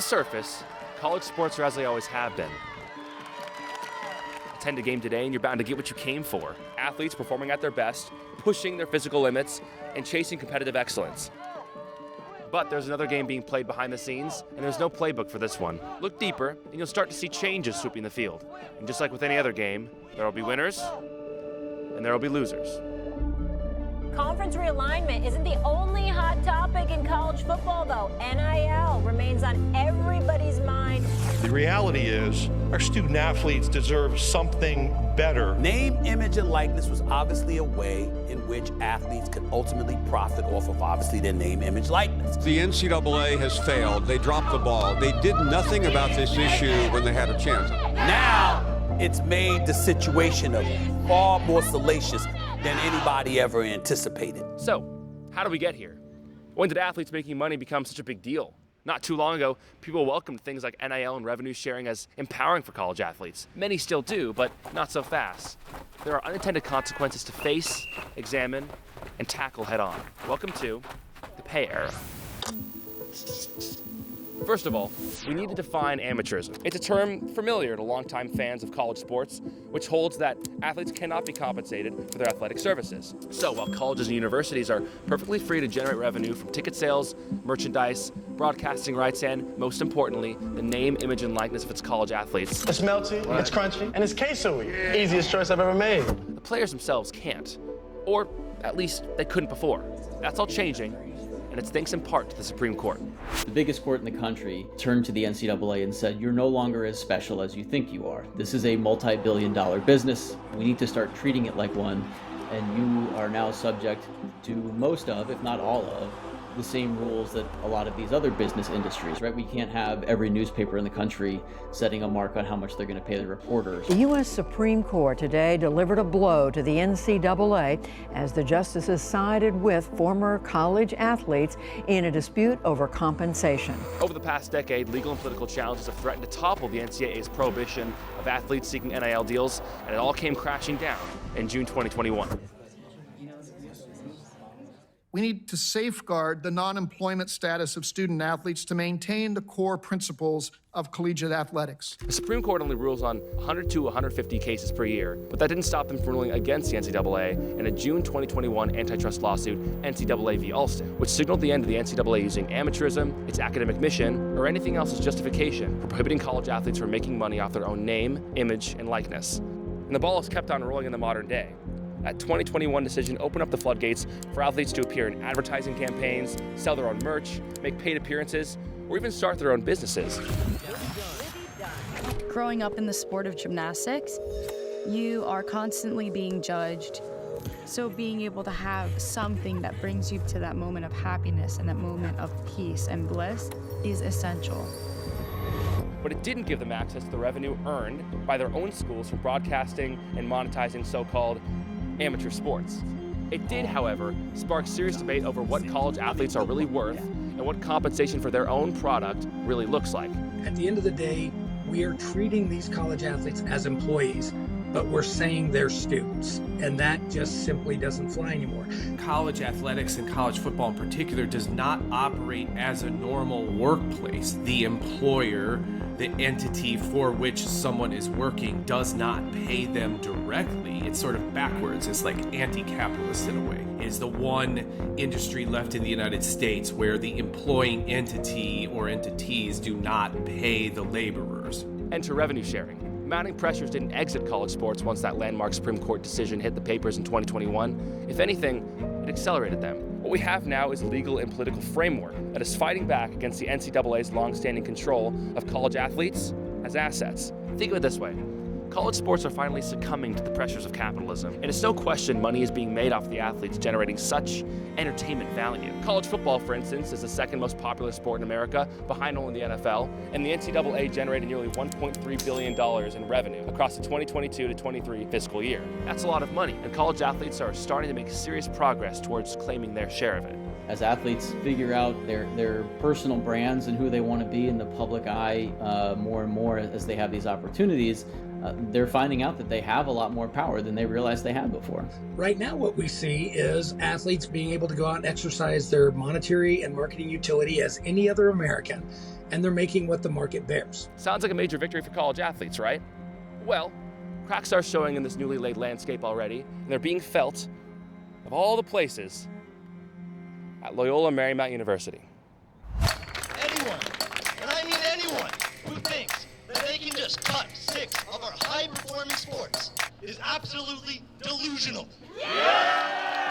surface, college sports are as they always have been. Attend a game today and you're bound to get what you came for. Athletes performing at their best, pushing their physical limits, and chasing competitive excellence. But there's another game being played behind the scenes, and there's no playbook for this one. Look deeper, and you'll start to see changes sweeping the field. And just like with any other game, there will be winners, and there will be losers. Conference realignment isn't the only hot topic in college football, though. NIL remains on everybody's mind. The reality is, our student athletes deserve something better. Name, image, and likeness was obviously a way in which athletes could ultimately profit off of obviously their name, image, likeness. The NCAA has failed. They dropped the ball. They did nothing about this issue when they had a chance. Now, it's made the situation of far more salacious than anybody ever anticipated. So, how do we get here? When did athletes making money become such a big deal? Not too long ago, people welcomed things like NIL and revenue sharing as empowering for college athletes. Many still do, but not so fast. There are unintended consequences to face, examine, and tackle head on. Welcome to the pay era. First of all, we need to define amateurism. It's a term familiar to longtime fans of college sports, which holds that athletes cannot be compensated for their athletic services. So while colleges and universities are perfectly free to generate revenue from ticket sales, merchandise, broadcasting rights, and, most importantly, the name, image, and likeness of its college athletes. It's melty, it's crunchy, and it's queso-y. Easiest choice I've ever made. The players themselves can't. Or at least they couldn't before. That's all changing, and it's thanks in part to the Supreme Court. The biggest court in the country turned to the NCAA and said, you're no longer as special as you think you are. This is a multi-billion-dollar business. We need to start treating it like one, and you are now subject to most of, if not all of, the same rules that a lot of these other business industries, right? We can't have every newspaper in the country setting a mark on how much they're going to pay the reporters. The U.S. Supreme Court today delivered a blow to the NCAA as the justices sided with former college athletes in a dispute over compensation. Over the past decade, legal and political challenges have threatened to topple the NCAA's prohibition of athletes seeking NIL deals, and it all came crashing down in June 2021. We need to safeguard the non-employment status of student athletes to maintain the core principles of collegiate athletics. The Supreme Court only rules on 100 to 150 cases per year, but that didn't stop them from ruling against the NCAA in a June 2021 antitrust lawsuit, NCAA v. Alston, which signaled the end of the NCAA using amateurism, its academic mission, or anything else as justification for prohibiting college athletes from making money off their own name, image, and likeness. And the ball has kept on rolling in the modern day. That 2021 decision opened up the floodgates for athletes to appear in advertising campaigns, sell their own merch, make paid appearances, or even start their own businesses. Growing up in the sport of gymnastics, you are constantly being judged. So being able to have something that brings you to that moment of happiness and that moment of peace and bliss is essential. But it didn't give them access to the revenue earned by their own schools from broadcasting and monetizing so-called amateur sports. It did, however, spark serious debate over what college athletes are really worth and what compensation for their own product really looks like. At the end of the day, we are treating these college athletes as employees, but we're saying they're students, and that just simply doesn't fly anymore. College athletics and college football in particular does not operate as a normal workplace. The employer, the entity for which someone is working, does not pay them directly. It's sort of backwards. It's like anti-capitalist in a way. It is the one industry left in the United States where the employing entity or entities do not pay the laborers. Enter revenue sharing. Mounting pressures didn't exit college sports once that landmark Supreme Court decision hit the papers in 2021. If anything, it accelerated them. What we have now is a legal and political framework that is fighting back against the NCAA's long-standing control of college athletes as assets. Think of it this way. College sports are finally succumbing to the pressures of capitalism. And it's no question money is being made off the athletes generating such entertainment value. College football, for instance, is the second most popular sport in America, behind only the NFL, and the NCAA generated nearly $1.3 billion in revenue across the 2022 to 23 fiscal year. That's a lot of money, and college athletes are starting to make serious progress towards claiming their share of it. As athletes figure out their personal brands and who they want to be in the public eye more and more as they have these opportunities, they're finding out that they have a lot more power than they realized they had before. Right now, what we see is athletes being able to go out and exercise their monetary and marketing utility as any other American, and they're making what the market bears. Sounds like a major victory for college athletes, right? Well, cracks are showing in this newly laid landscape already, and they're being felt of all the places at Loyola Marymount University. Anyone, and I mean anyone, who thinks that they can just cut 6 of our high-performing sports is absolutely delusional. Yeah!